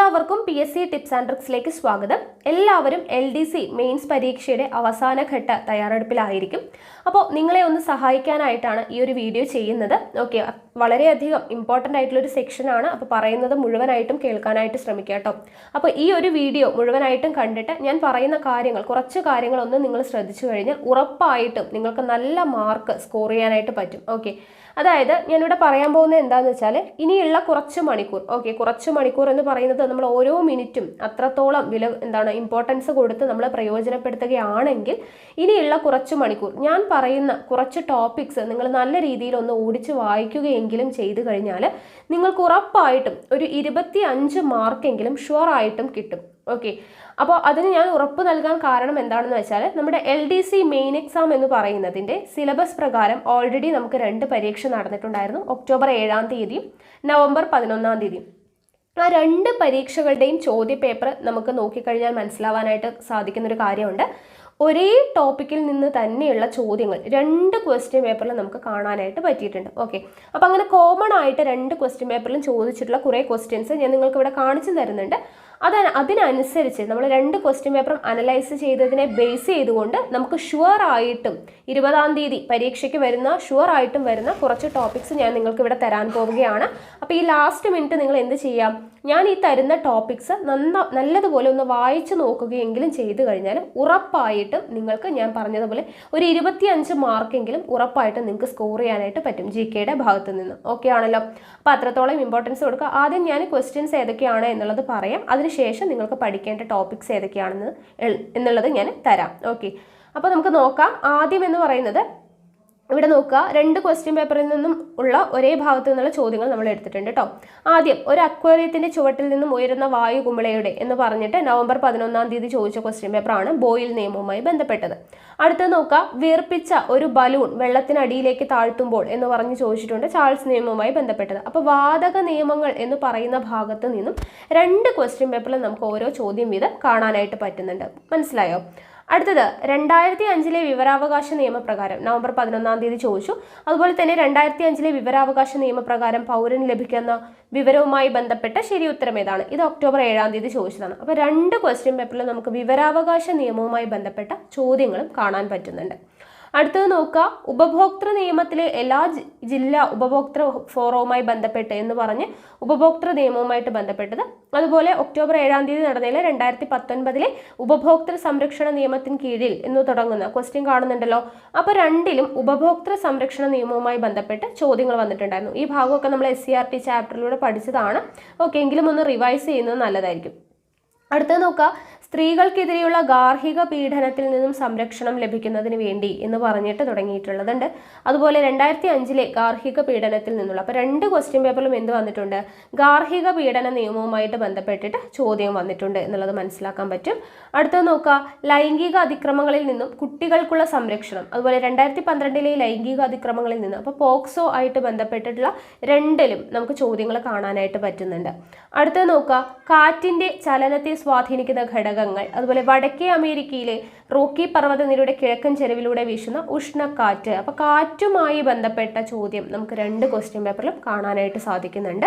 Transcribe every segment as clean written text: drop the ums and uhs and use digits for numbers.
എല്ലാവർക്കും PSC tips and ട്രിക്സിലേക്ക് സ്വാഗതം. എല്ലാവരും LDC മെയിൻസ് പരീക്ഷയുടെ അവസാനഘട്ട തയ്യാറെടുപ്പിലായിരിക്കും. അപ്പോൾ നിങ്ങളെ ഒന്ന് സഹായിക്കാനായിട്ടാണ് ഈ ഒരു വീഡിയോ ചെയ്യുന്നത്. ഓക്കെ, വളരെയധികം ഇമ്പോർട്ടൻ്റ് ആയിട്ടുള്ളൊരു സെക്ഷനാണ്. അപ്പോൾ പറയുന്നത് മുഴുവനായിട്ടും കേൾക്കാനായിട്ട് ശ്രമിക്കുക കേട്ടോ. അപ്പോൾ ഈ ഒരു വീഡിയോ മുഴുവനായിട്ടും കണ്ടിട്ട് ഞാൻ പറയുന്ന കാര്യങ്ങൾ, കുറച്ച് കാര്യങ്ങളൊന്നും നിങ്ങൾ ശ്രദ്ധിച്ചു കഴിഞ്ഞാൽ ഉറപ്പായിട്ടും നിങ്ങൾക്ക് നല്ല മാർക്ക് സ്കോർ ചെയ്യാനായിട്ട് പറ്റും. ഓക്കെ, അതായത് ഞാനിവിടെ പറയാൻ പോകുന്നത് എന്താണെന്ന് വെച്ചാൽ ഇനിയുള്ള കുറച്ച് മണിക്കൂർ, ഓക്കെ, കുറച്ച് മണിക്കൂർ എന്ന് പറയുന്നത് നമ്മൾ ഓരോ മിനിറ്റും അത്രത്തോളം ഇമ്പോർട്ടൻസ് കൊടുത്ത് നമ്മൾ പ്രയോജനപ്പെടുത്തുകയാണെങ്കിൽ ഇനിയുള്ള കുറച്ച് മണിക്കൂർ ഞാൻ പറയുന്ന കുറച്ച് ടോപ്പിക്സ് നിങ്ങൾ നല്ല രീതിയിൽ ഒന്ന് ഓടിച്ച് വായിക്കുകയെങ്കിലും ചെയ്തു കഴിഞ്ഞാൽ നിങ്ങൾക്ക് ഉറപ്പായിട്ടും ഒരു 25 മാർക്കെങ്കിലും ഷുവർ ആയിട്ടും കിട്ടും. ഓക്കെ, അപ്പോൾ അതിന് ഞാൻ ഉറപ്പ് നൽകാൻ കാരണം എന്താണെന്ന് വെച്ചാൽ നമ്മുടെ LDC മെയിൻ എക്സാം എന്ന് പറയുന്നതിൻ്റെ സിലബസ് പ്രകാരം ഓൾറെഡി നമുക്ക് 2 പരീക്ഷ നടന്നിട്ടുണ്ടായിരുന്നു. ഒക്ടോബർ 7-ാം തീയതിയും നവംബർ 11-ാം തീയതിയും. ആ 2 പരീക്ഷകളുടെയും ചോദ്യപേപ്പർ നമുക്ക് നോക്കിക്കഴിഞ്ഞാൽ മനസ്സിലാവാനായിട്ട് സാധിക്കുന്നൊരു കാര്യമുണ്ട്. ഒരേ ടോപ്പിക്കിൽ നിന്ന് തന്നെയുള്ള ചോദ്യങ്ങൾ 2 ക്വസ്റ്റ്യൻ പേപ്പറിൽ നമുക്ക് കാണാനായിട്ട് പറ്റിയിട്ടുണ്ട്. ഓക്കെ, അപ്പോൾ അങ്ങനെ കോമൺ ആയിട്ട് 2 ക്വസ്റ്റ്യൻ പേപ്പറിലും ചോദിച്ചിട്ടുള്ള കുറേ ക്വസ്റ്റ്യൻസ് ഞാൻ നിങ്ങൾക്ക് ഇവിടെ കാണിച്ചു തരുന്നുണ്ട്. അതിനനുസരിച്ച് നമ്മൾ 2 ക്വസ്റ്റ്യൻ പേപ്പറും അനലൈസ് ചെയ്തതിനെ ബേസ് ചെയ്തുകൊണ്ട് നമുക്ക് ഷുവർ ആയിട്ടും 20-ാം തീയതി പരീക്ഷയ്ക്ക് ഷുവർ ആയിട്ടും വരുന്ന കുറച്ച് ടോപ്പിക്സ് ഞാൻ നിങ്ങൾക്ക് ഇവിടെ തരാൻ പോവുകയാണ്. അപ്പോൾ ഈ ലാസ്റ്റ് മിനിറ്റ് നിങ്ങൾ എന്ത് ചെയ്യാം, ഞാൻ ഈ തരുന്ന ടോപ്പിക്സ് നല്ലതുപോലെ ഒന്ന് വായിച്ചു നോക്കുകയെങ്കിലും ചെയ്തു കഴിഞ്ഞാൽ ഉറപ്പായിട്ടും നിങ്ങൾക്ക് ഞാൻ പറഞ്ഞതുപോലെ ഒരു 25 മാർക്കെങ്കിലും ഉറപ്പായിട്ടും നിങ്ങൾക്ക് സ്കോർ ചെയ്യാനായിട്ട് പറ്റും GKയുടെ ഭാഗത്ത് നിന്ന്. ഓക്കെ ആണല്ലോ, അപ്പോൾ അത്രത്തോളം ഇമ്പോർട്ടൻസ് കൊടുക്കുക. ആദ്യം ഞാൻ ക്വസ്റ്റ്യൻസ് ഏതൊക്കെയാണ് എന്നുള്ളത് പറയാം, അതിനുശേഷം നിങ്ങൾക്ക് പഠിക്കേണ്ട ടോപ്പിക്സ് എന്നുള്ളത് ഞാൻ തരാം. ഓക്കെ, അപ്പോൾ നമുക്ക് നോക്കാം. ആദ്യം എന്ന് പറയുന്നത് ഇവിടെ നോക്കുക, 2 ക്വസ്റ്റ്യൻ പേപ്പറിൽ നിന്നും ഉള്ള ഒരേ ഭാഗത്തു നിന്നുള്ള ചോദ്യങ്ങൾ നമ്മൾ എടുത്തിട്ടുണ്ട് കേട്ടോ. ആദ്യം, ഒരു അക്വേറിയത്തിന്റെ ചുവട്ടിൽ നിന്നും ഉയരുന്ന വായു കുമിളയുടെ എന്ന് പറഞ്ഞിട്ട് നവംബർ 11-ാം തീയതി ചോദിച്ച ക്വസ്റ്റ്യൻ പേപ്പറാണ് ബോയിൽ നിയമവുമായി ബന്ധപ്പെട്ടത്. അടുത്തത് നോക്കുക, വീർപ്പിച്ച ഒരു ബലൂൺ വെള്ളത്തിനടിയിലേക്ക് താഴ്ത്തുമ്പോൾ എന്ന് പറഞ്ഞ് ചോദിച്ചിട്ടുണ്ട്, ചാൾസ് നിയമവുമായി ബന്ധപ്പെട്ടത്. അപ്പോൾ വാതക നിയമങ്ങൾ എന്ന് പറയുന്ന ഭാഗത്ത് നിന്നും 2 ക്വസ്റ്റ്യൻ പേപ്പറിൽ നമുക്ക് ഓരോ ചോദ്യം വീതം കാണാനായിട്ട് പറ്റുന്നുണ്ട്. മനസ്സിലായോ? അടുത്തത് 2005-ലെ വിവരാവകാശ നിയമപ്രകാരം നവംബർ 11-ാം തീയതി ചോദിച്ചു. അതുപോലെ തന്നെ 2005-ലെ വിവരാവകാശ നിയമപ്രകാരം പൗരന് ലഭിക്കുന്ന വിവരവുമായി ബന്ധപ്പെട്ട ശരി ഉത്തരം ഏതാണ്? ഇത് ഒക്ടോബർ 7-ാം തീയതി ചോദിച്ചതാണ്. അപ്പോൾ 2 ക്വസ്റ്റ്യൻ പേപ്പറിൽ നമുക്ക് വിവരാവകാശ നിയമവുമായി ബന്ധപ്പെട്ട ചോദ്യങ്ങളും കാണാൻ പറ്റുന്നുണ്ട്. അടുത്തത് നോക്കുക, ഉപഭോക്തൃ നിയമത്തിലെ എല്ലാ ജില്ലാ ഉപഭോക്തൃ ഫോറവുമായി ബന്ധപ്പെട്ട് എന്ന് പറഞ്ഞ് ഉപഭോക്തൃ നിയമവുമായിട്ട് ബന്ധപ്പെട്ടത്. അതുപോലെ ഒക്ടോബർ 7-ാം തീയതി നടന്നതിലെ 2019-ലെ ഉപഭോക്തൃ സംരക്ഷണ നിയമത്തിന് കീഴിൽ എന്ന് തുടങ്ങുന്ന ക്വസ്റ്റ്യൻ കാണുന്നുണ്ടല്ലോ. അപ്പോൾ 2ലും ഉപഭോക്തൃ സംരക്ഷണ നിയമവുമായി ബന്ധപ്പെട്ട് ചോദ്യങ്ങൾ വന്നിട്ടുണ്ടായിരുന്നു. ഈ ഭാഗമൊക്കെ നമ്മൾ SCRT ചാപ്റ്ററിലൂടെ പഠിച്ചതാണ്. ഓക്കെ, എങ്കിലും ഒന്ന് റിവൈസ് ചെയ്യുന്നത് നല്ലതായിരിക്കും. അടുത്തത് നോക്കുക, സ്ത്രീകൾക്കെതിരെയുള്ള ഗാർഹിക പീഡനത്തിൽ നിന്നും സംരക്ഷണം ലഭിക്കുന്നതിന് വേണ്ടി എന്ന് പറഞ്ഞിട്ട് തുടങ്ങിയിട്ടുള്ളതുണ്ട്. അതുപോലെ 2005-ലെ ഗാർഹിക പീഡനത്തിൽ നിന്നുള്ള, അപ്പോൾ 2 ക്വസ്റ്റ്യൻ പേപ്പറിലും എന്ത് വന്നിട്ടുണ്ട്, ഗാർഹിക പീഡന നിയമവുമായിട്ട് ബന്ധപ്പെട്ടിട്ട് ചോദ്യം വന്നിട്ടുണ്ട് എന്നുള്ളത് മനസ്സിലാക്കാൻ പറ്റും. അടുത്തത് നോക്കുക, ലൈംഗിക അതിക്രമങ്ങളിൽ നിന്നും കുട്ടികൾക്കുള്ള സംരക്ഷണം. അതുപോലെ 2012-ലെ ലൈംഗിക അതിക്രമങ്ങളിൽ നിന്ന്, അപ്പോൾ പോക്സോ ആയിട്ട് ബന്ധപ്പെട്ടിട്ടുള്ള 2ലും നമുക്ക് ചോദ്യങ്ങൾ കാണാനായിട്ട് പറ്റുന്നുണ്ട്. അടുത്തത് നോക്കുക, കാറ്റിന്റെ ചലനത്തെ സ്വാധീനിക്കുന്ന ഘടകങ്ങൾ. അതുപോലെ വടക്കേ അമേരിക്കയിലെ റോക്കി പർവ്വതനിരയുടെ കിഴക്കൻ ചെരുവിലൂടെ വീശുന്ന ഉഷ്ണക്കാറ്റ്. അപ്പോൾ കാറ്റുമായി ബന്ധപ്പെട്ട ചോദ്യം നമുക്ക് 2 ക്വസ്റ്റ്യൻ പേപ്പറിലും കാണാനായിട്ട് സാധിക്കുന്നുണ്ട്.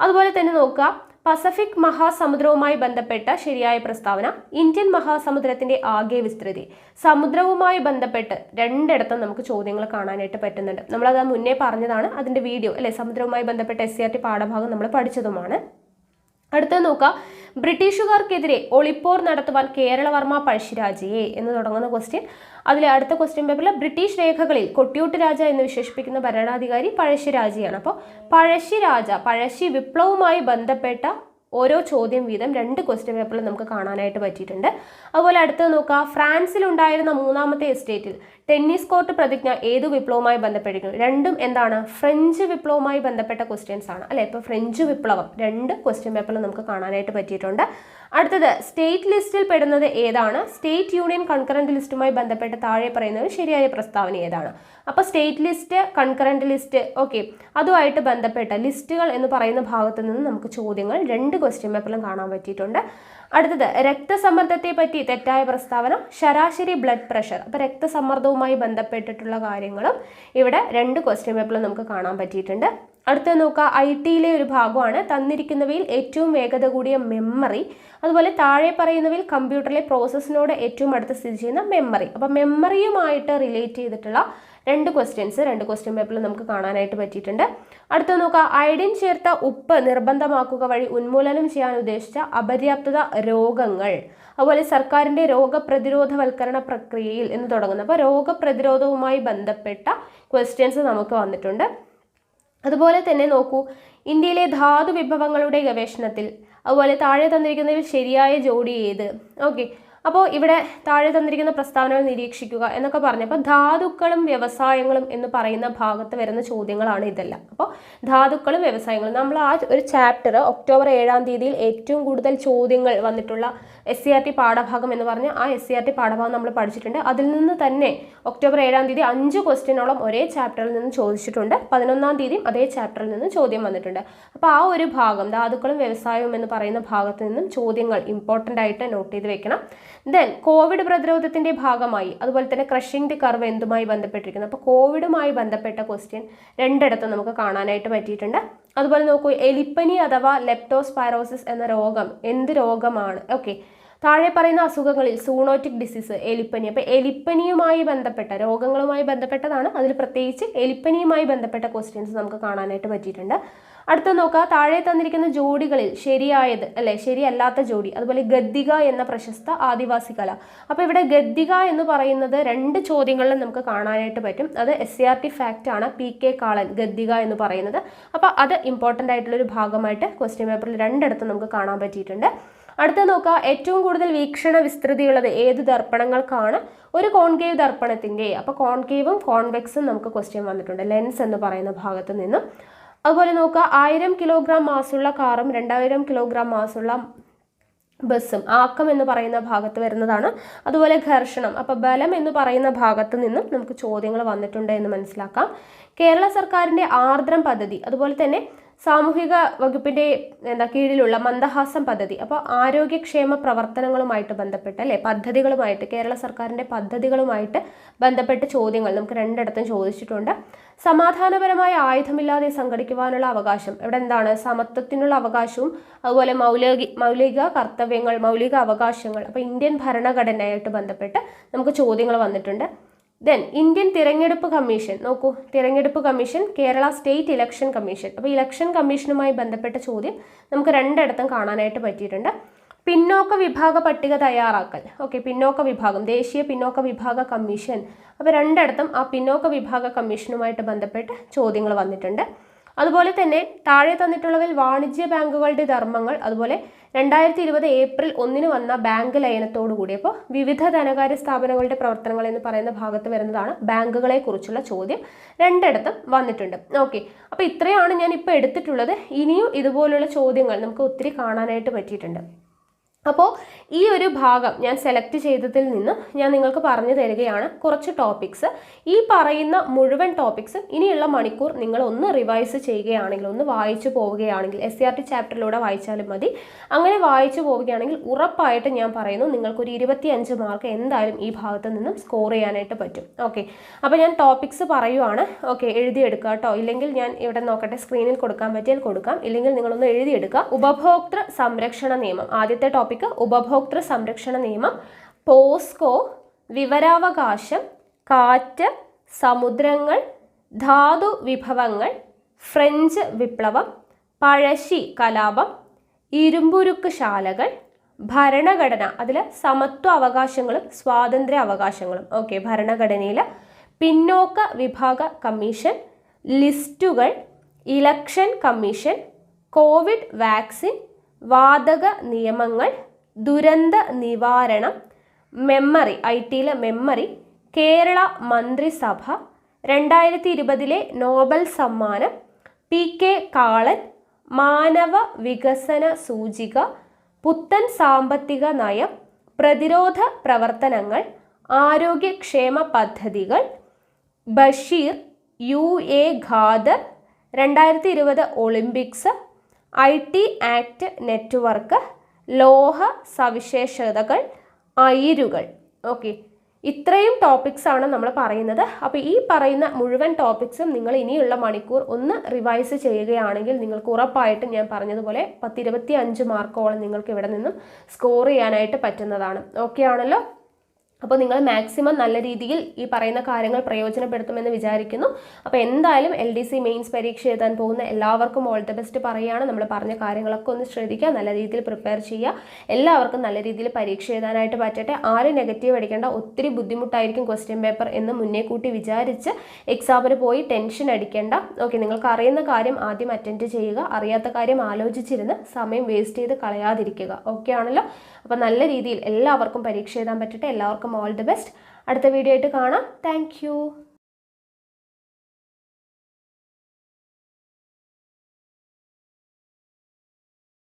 അതുപോലെ തന്നെ നോക്കുക, പസഫിക് മഹാസമുദ്രവുമായി ബന്ധപ്പെട്ട ശരിയായ പ്രസ്താവന. ഇന്ത്യൻ മഹാസമുദ്രത്തിന്റെ ആകെ വിസ്തൃതി. സമുദ്രവുമായി ബന്ധപ്പെട്ട് 2ഇടത്തും നമുക്ക് ചോദ്യങ്ങൾ കാണാനായിട്ട് പറ്റുന്നുണ്ട്. നമ്മളത് മുന്നേ പറഞ്ഞതാണ്, അതിന്റെ വീഡിയോ അല്ലെ, സമുദ്രവുമായി ബന്ധപ്പെട്ട SCRT പാഠഭാഗം നമ്മൾ പഠിച്ചതുമാണ്. അടുത്തത് നോക്കുക, ബ്രിട്ടീഷുകാർക്കെതിരെ ഒളിപ്പോർ നടത്തുവാൻ കേരളവർമ്മ പഴശ്ശിരാജയെ എന്ന് തുടങ്ങുന്ന ക്വസ്റ്റ്യൻ. അതിലെ അടുത്ത ക്വസ്റ്റ്യൻ പേപ്പറിൽ ബ്രിട്ടീഷ് രേഖകളിൽ കൊട്ടിയൂട്ട് രാജ എന്ന് വിശേഷിപ്പിക്കുന്ന ഭരണാധികാരി പഴശ്ശിരാജയാണ്. അപ്പോൾ പഴശ്ശി വിപ്ലവവുമായി ബന്ധപ്പെട്ട ഓരോ ചോദ്യം വീതം 2 ക്വസ്റ്റ്യൻ പേപ്പറിൽ നമുക്ക് കാണാനായിട്ട് പറ്റിയിട്ടുണ്ട്. അതുപോലെ അടുത്തത് നോക്കുക, ഫ്രാൻസിൽ ഉണ്ടായിരുന്ന 3ാമത്തെ എസ്റ്റേറ്റിൽ ടെന്നീസ് കോർട്ട് പ്രതിജ്ഞ ഏതു വിപ്ലവവുമായി ബന്ധപ്പെട്ടിരിക്കുന്നു? 2ഉം എന്താണ്, ഫ്രഞ്ച് വിപ്ലവവുമായി ബന്ധപ്പെട്ട ക്വസ്റ്റ്യൻസ് ആണ് അല്ലെ. ഇപ്പോൾ ഫ്രഞ്ച് വിപ്ലവം 2 ക്വസ്റ്റ്യൻ പേപ്പറിൽ നമുക്ക് കാണാനായിട്ട് പറ്റിയിട്ടുണ്ട്. അടുത്തത്, സ്റ്റേറ്റ് ലിസ്റ്റിൽ പെടുന്നത് ഏതാണ്? സ്റ്റേറ്റ് യൂണിയൻ കൺകറന്റ് ലിസ്റ്റുമായി ബന്ധപ്പെട്ട് താഴെ പറയുന്നത് ശരിയായ പ്രസ്താവന ഏതാണ്? അപ്പോൾ state list, concurrent list, okay, അതുമായിട്ട് ബന്ധപ്പെട്ട ലിസ്റ്റുകൾ എന്ന് പറയുന്ന ഭാഗത്ത് നിന്ന് നമുക്ക് ചോദ്യങ്ങൾ 2 ക്വസ്റ്റ്യൻ പേപ്പറിലും കാണാൻ പറ്റിയിട്ടുണ്ട്. അടുത്തത്, രക്തസമ്മർദ്ദത്തെ പറ്റി തെറ്റായ പ്രസ്താവന. ശരാശരി ബ്ലഡ് പ്രഷർ. അപ്പോൾ രക്തസമ്മർദ്ദവുമായി ബന്ധപ്പെട്ടിട്ടുള്ള കാര്യങ്ങളും ഇവിടെ 2 ക്വസ്റ്റ്യൻ പേപ്പറിൽ നമുക്ക് കാണാൻ പറ്റിയിട്ടുണ്ട്. അടുത്ത നോക്കുക, IT-യിലെ ഒരു ഭാഗമാണ്. തന്നിരിക്കുന്നവയിൽ ഏറ്റവും വേഗത കൂടിയ മെമ്മറി, അതുപോലെ താഴെ പറയുന്നവയിൽ കമ്പ്യൂട്ടറിലെ പ്രോസസ്സിനോട് ഏറ്റവും അടുത്ത് സ്ഥിതി ചെയ്യുന്ന മെമ്മറി. അപ്പം മെമ്മറിയുമായിട്ട് റിലേറ്റ് ചെയ്തിട്ടുള്ള രണ്ട് ക്വസ്റ്റ്യൻ പേപ്പറിൽ നമുക്ക് കാണാനായിട്ട് പറ്റിയിട്ടുണ്ട്. അടുത്ത നോക്കുക, അയഡിൻ ചേർത്ത ഉപ്പ് നിർബന്ധമാക്കുക വഴി ഉന്മൂലനം ചെയ്യാൻ ഉദ്ദേശിച്ച അപര്യാപ്തത രോഗങ്ങൾ, അതുപോലെ സർക്കാരിൻ്റെ രോഗപ്രതിരോധവൽക്കരണ പ്രക്രിയയിൽ എന്ന് തുടങ്ങുന്നത്. അപ്പോൾ രോഗപ്രതിരോധവുമായി ബന്ധപ്പെട്ട ക്വസ്റ്റ്യൻസ് നമുക്ക് വന്നിട്ടുണ്ട്. അതുപോലെ തന്നെ നോക്കൂ, ഇന്ത്യയിലെ ധാതു വിഭവങ്ങളുടെ ഗവേഷണത്തിൽ അതുപോലെ താഴെ തന്നിരിക്കുന്നതിൽ ശരിയായ ജോഡി ഏത്? ഓക്കെ, അപ്പോൾ ഇവിടെ താഴെ തന്നിരിക്കുന്ന പ്രസ്താവനകൾ നിരീക്ഷിക്കുക എന്നൊക്കെ പറഞ്ഞപ്പോൾ ധാതുക്കളും വ്യവസായങ്ങളും എന്ന് പറയുന്ന ഭാഗത്ത് വരുന്ന ചോദ്യങ്ങളാണ് ഇതെല്ലാം. അപ്പോൾ ധാതുക്കളും വ്യവസായങ്ങളും നമ്മൾ ആ ഒരു ചാപ്റ്റർ ഒക്ടോബർ 7-ാം തീയതിയിൽ ഏറ്റവും കൂടുതൽ ചോദ്യങ്ങൾ വന്നിട്ടുള്ള SCRT പാഠഭാഗം എന്ന് പറഞ്ഞ് ആ SCRT പാഠഭാഗം നമ്മൾ പഠിച്ചിട്ടുണ്ട്. അതിൽ നിന്ന് തന്നെ ഒക്ടോബർ 7-ാം തീയതി 5 ക്വസ്റ്റ്യനോളം ഒരേ ചാപ്റ്ററിൽ നിന്ന് ചോദിച്ചിട്ടുണ്ട്. 11-ാം തീയതിയും അതേ ചാപ്റ്ററിൽ നിന്ന് ചോദ്യം വന്നിട്ടുണ്ട്. അപ്പോൾ ആ ഒരു ഭാഗം ധാതുക്കളും വ്യവസായവും എന്ന് പറയുന്ന ഭാഗത്ത് നിന്നും ചോദ്യങ്ങൾ ഇമ്പോർട്ടൻ്റ് ആയിട്ട് നോട്ട് ചെയ്ത് വെക്കണം. ദെൻ കോവിഡ് പ്രതിരോധത്തിൻ്റെ ഭാഗമായി അതുപോലെ തന്നെ ക്രഷിംഗ് ദി കർവ് എന്തുമായി ബന്ധപ്പെട്ടിരിക്കുന്നു? അപ്പോൾ കോവിഡുമായി ബന്ധപ്പെട്ട ക്വസ്റ്റ്യൻ രണ്ടിടത്തും നമുക്ക് കാണാനായിട്ട് പറ്റിയിട്ടുണ്ട്. അതുപോലെ നോക്കൂ, എലിപ്പനി അഥവാ ലെപ്റ്റോസ്പൈറോസിസ് എന്ന രോഗം എന്ത് രോഗമാണ്? ഓക്കെ, താഴെ പറയുന്ന അസുഖങ്ങളിൽ സൂണോറ്റിക് ഡിസീസ് എലിപ്പനി. അപ്പോൾ എലിപ്പനിയുമായി ബന്ധപ്പെട്ട രോഗങ്ങളുമായി ബന്ധപ്പെട്ടതാണ്. അതിൽ പ്രത്യേകിച്ച് എലിപ്പനിയുമായി ബന്ധപ്പെട്ട ക്വസ്റ്റ്യൻസ് നമുക്ക് കാണാനായിട്ട് പറ്റിയിട്ടുണ്ട്. അടുത്ത നോക്കുക, താഴെ തന്നിരിക്കുന്ന ജോഡികളിൽ ശരിയായത് അല്ലെ ശരിയല്ലാത്ത ജോഡി. അതുപോലെ ഗദ്ദിക എന്ന പ്രശസ്ത ആദിവാസി കല. അപ്പോൾ ഇവിടെ ഗദ്ദിക എന്ന് പറയുന്നത് 2 ചോദ്യങ്ങളിലും നമുക്ക് കാണാനായിട്ട് പറ്റും. അത് SCRT ഫാക്റ്റ് ആണ്. PK കാളൻ ഗദ്ദിക എന്ന് പറയുന്നത്. അപ്പോൾ അത് ഇമ്പോർട്ടൻ്റ് ആയിട്ടുള്ളൊരു ഭാഗമായിട്ട് ക്വസ്റ്റ്യൻ പേപ്പറിൽ രണ്ടിടത്തും നമുക്ക് കാണാൻ പറ്റിയിട്ടുണ്ട്. അടുത്ത നോക്കുക, ഏറ്റവും കൂടുതൽ വീക്ഷണ വിസ്തൃതിയുള്ളത് ഏത് ദർപ്പണങ്ങൾക്കാണ്? ഒരു കോൺകേവ് ദർപ്പണത്തിൻ്റെ. അപ്പോൾ കോൺകേവും കോൺവെക്സും നമുക്ക് ക്വസ്റ്റ്യൻ വന്നിട്ടുണ്ട് ലെൻസ് എന്ന് പറയുന്ന ഭാഗത്ത് നിന്നും. അതുപോലെ നോക്കുക, 1000 കിലോഗ്രാം മാസുള്ള കാറും 2000 കിലോഗ്രാം മാസുള്ള ബസ്സും ആക്കം എന്ന് പറയുന്ന ഭാഗത്ത് വരുന്നതാണ്. അതുപോലെ ഘർഷണം, അപ്പോൾ ബലം എന്ന് പറയുന്ന ഭാഗത്ത് നിന്നും നമുക്ക് ചോദ്യങ്ങൾ വന്നിട്ടുണ്ട് എന്ന് മനസ്സിലാക്കാം. കേരള സർക്കാരിൻ്റെ ആർദ്രം പദ്ധതി, അതുപോലെ തന്നെ സാമൂഹിക വകുപ്പിൻ്റെ കീഴിലുള്ള മന്ദഹാസം പദ്ധതി. അപ്പോൾ ആരോഗ്യക്ഷേമ പ്രവർത്തനങ്ങളുമായിട്ട് ബന്ധപ്പെട്ട് അല്ലേ പദ്ധതികളുമായിട്ട് കേരള സർക്കാരിൻ്റെ പദ്ധതികളുമായിട്ട് ബന്ധപ്പെട്ട് ചോദ്യങ്ങൾ നമുക്ക് രണ്ടിടത്തും ചോദിച്ചിട്ടുണ്ട്. സമാധാനപരമായ ആയുധമില്ലാതെ സംഘടിക്കുവാനുള്ള അവകാശം. ഇവിടെ എന്താണ്? സമത്വത്തിനുള്ള അവകാശവും അതുപോലെ മൗലിക കർത്തവ്യങ്ങൾ, മൗലിക അവകാശങ്ങൾ. അപ്പോൾ ഇന്ത്യൻ ഭരണഘടനയായിട്ട് ബന്ധപ്പെട്ട് നമുക്ക് ചോദ്യങ്ങൾ വന്നിട്ടുണ്ട്. ദെൻ ഇന്ത്യൻ തിരഞ്ഞെടുപ്പ് കമ്മീഷൻ. നോക്കൂ, തിരഞ്ഞെടുപ്പ് commission, Kerala state election commission. അപ്പോൾ ഇലക്ഷൻ കമ്മീഷനുമായി ബന്ധപ്പെട്ട ചോദ്യം നമുക്ക് രണ്ടിടത്തും കാണാനായിട്ട് പറ്റിയിട്ടുണ്ട്. പിന്നോക്ക വിഭാഗ പട്ടിക തയ്യാറാക്കൽ. ഓക്കെ, പിന്നോക്ക വിഭാഗം, ദേശീയ പിന്നോക്ക വിഭാഗ കമ്മീഷൻ. അപ്പോൾ രണ്ടിടത്തും ആ പിന്നോക്ക വിഭാഗ കമ്മീഷനുമായിട്ട് ബന്ധപ്പെട്ട് ചോദ്യങ്ങൾ വന്നിട്ടുണ്ട്. അതുപോലെ തന്നെ താഴെ തന്നിട്ടുള്ളവയിൽ വാണിജ്യ ബാങ്കുകളുടെ ധർമ്മങ്ങൾ, അതുപോലെ 2020 ഏപ്രിൽ 1 വന്ന ബാങ്ക് ലയനത്തോടു കൂടി. അപ്പോൾ വിവിധ ധനകാര്യ സ്ഥാപനങ്ങളുടെ പ്രവർത്തനങ്ങൾ എന്ന് പറയുന്ന ഭാഗത്ത് വരുന്നതാണ് ബാങ്കുകളെ കുറിച്ചുള്ള ചോദ്യം രണ്ടിടത്തും വന്നിട്ടുണ്ട്. ഓക്കെ, അപ്പോൾ ഇത്രയാണ് ഞാൻ ഇപ്പോൾ എടുത്തിട്ടുള്ളത്. ഇനിയും ഇതുപോലുള്ള ചോദ്യങ്ങൾ നമുക്ക് ഒത്തിരി കാണാനായിട്ട് പറ്റിയിട്ടുണ്ട്. അപ്പോൾ ഈ ഒരു ഭാഗം ഞാൻ സെലക്ട് ചെയ്തതിൽ നിന്ന് ഞാൻ നിങ്ങൾക്ക് പറഞ്ഞു തരികയാണ് കുറച്ച് ടോപ്പിക്സ്. ഈ പറയുന്ന മുഴുവൻ ടോപ്പിക്സും ഇനിയുള്ള മണിക്കൂർ നിങ്ങൾ ഒന്ന് റിവൈസ് ചെയ്യുകയാണെങ്കിൽ, ഒന്ന് വായിച്ചു പോവുകയാണെങ്കിൽ, SCRT ചാപ്റ്ററിലൂടെ വായിച്ചാലും മതി. അങ്ങനെ വായിച്ചു പോവുകയാണെങ്കിൽ ഉറപ്പായിട്ട് ഞാൻ പറയുന്നു നിങ്ങൾക്കൊരു 25 മാർക്ക് എന്തായാലും ഈ ഭാഗത്ത് നിന്നും സ്കോർ ചെയ്യാനായിട്ട് പറ്റും. ഓക്കെ, അപ്പോൾ ഞാൻ ടോപ്പിക്സ് പറയുവാണ്. ഓക്കെ, എഴുതിയെടുക്കുക കേട്ടോ. ഇല്ലെങ്കിൽ ഞാൻ ഇവിടെ നോക്കട്ടെ, സ്ക്രീനിൽ കൊടുക്കാൻ പറ്റിയാൽ കൊടുക്കാം, ഇല്ലെങ്കിൽ നിങ്ങളൊന്ന് എഴുതിയെടുക്കുക. ഉപഭോക്തൃ സംരക്ഷണ നിയമം, ആദ്യത്തെ ടോപ്പിക് ഉപഭോക്തൃ സംരക്ഷണ നിയമം. പോസ്കോ, വിവരാവകാശം, കാറ്റ്, സമുദ്രങ്ങൾ, ധാതു വിഭവങ്ങൾ, ഫ്രഞ്ച് വിപ്ലവം, പഴശ്ശി കലാപം, ഇരുമ്പുരുക്ക് ശാലകൾ, ഭരണഘടന, അതിൽ സമത്വ അവകാശങ്ങളും സ്വാതന്ത്ര്യ അവകാശങ്ങളും. ഓക്കെ, ഭരണഘടനയിൽ പിന്നോക്ക വിഭാഗ കമ്മീഷൻ, ലിസ്റ്റുകൾ, ഇലക്ഷൻ കമ്മീഷൻ, കോവിഡ് വാക്സിൻ, വാതക നിയമങ്ങൾ, ദുരന്ത നിവാരണം, മെമ്മറി, IT-യിലെ മെമ്മറി, കേരള മന്ത്രിസഭ, 2020 നോബൽ സമ്മാനം, PK കാളൻ, മാനവ വികസന സൂചിക, പുത്തൻ സാമ്പത്തിക നയം, പ്രതിരോധ പ്രവർത്തനങ്ങൾ, ആരോഗ്യക്ഷേമ പദ്ധതികൾ, Basheer, UA Khader, 2020 Olympics, IT act network, ലോഹ സവിശേഷതകൾ, അയിരുകൾ. ഓക്കെ, ഇത്രയും ടോപ്പിക്സ് ആണ് നമ്മൾ പറയുന്നത്. അപ്പോൾ ഈ പറയുന്ന മുഴുവൻ ടോപ്പിക്സും നിങ്ങൾ ഇനിയുള്ള മണിക്കൂർ ഒന്ന് റിവൈസ് ചെയ്യുകയാണെങ്കിൽ നിങ്ങൾക്ക് ഉറപ്പായിട്ടും ഞാൻ പറഞ്ഞതുപോലെ 10-25 മാർക്കോളം നിങ്ങൾക്ക് ഇവിടെ നിന്നും സ്കോർ ചെയ്യാനായിട്ട് പറ്റുന്നതാണ്. ഓക്കെ ആണല്ലോ? അപ്പോൾ നിങ്ങൾ മാക്സിമം നല്ല രീതിയിൽ ഈ പറയുന്ന കാര്യങ്ങൾ പ്രയോജനപ്പെടുത്തുമെന്ന് വിചാരിക്കുന്നു. അപ്പോൾ എന്തായാലും LDC മെയിൻസ് പരീക്ഷ എഴുതാൻ പോകുന്ന എല്ലാവർക്കും ഓൾ ദ ബെസ്റ്റ് പറയുകയാണ്. നമ്മൾ പറഞ്ഞ കാര്യങ്ങളൊക്കെ ഒന്ന് ശ്രദ്ധിക്കുക, നല്ല രീതിയിൽ പ്രിപ്പയർ ചെയ്യുക. എല്ലാവർക്കും നല്ല രീതിയിൽ പരീക്ഷ എഴുതാനായിട്ട് പറ്റട്ടെ. ആരും നെഗറ്റീവ് അടിക്കേണ്ട. ഒത്തിരി ബുദ്ധിമുട്ടായിരിക്കും ക്വസ്റ്റ്യൻ പേപ്പർ എന്ന് മുന്നേ കൂട്ടി വിചാരിച്ച് എക്സാമിന് പോയി ടെൻഷൻ അടിക്കേണ്ട. ഓക്കെ, നിങ്ങൾക്ക് അറിയുന്ന കാര്യം ആദ്യം അറ്റൻഡ് ചെയ്യുക, അറിയാത്ത കാര്യം ആലോചിച്ചിരുന്ന് സമയം വേസ്റ്റ് ചെയ്ത് കളയാതിരിക്കുക. ഓക്കെ ആണല്ലോ? അപ്പോൾ നല്ല രീതിയിൽ എല്ലാവർക്കും പരീക്ഷ എഴുതാൻ പറ്റട്ടെ. എല്ലാവർക്കും ഓൾ ദി ബെസ്റ്റ്. അടുത്ത വീഡിയോ ആയിട്ട് കാണാം. താങ്ക്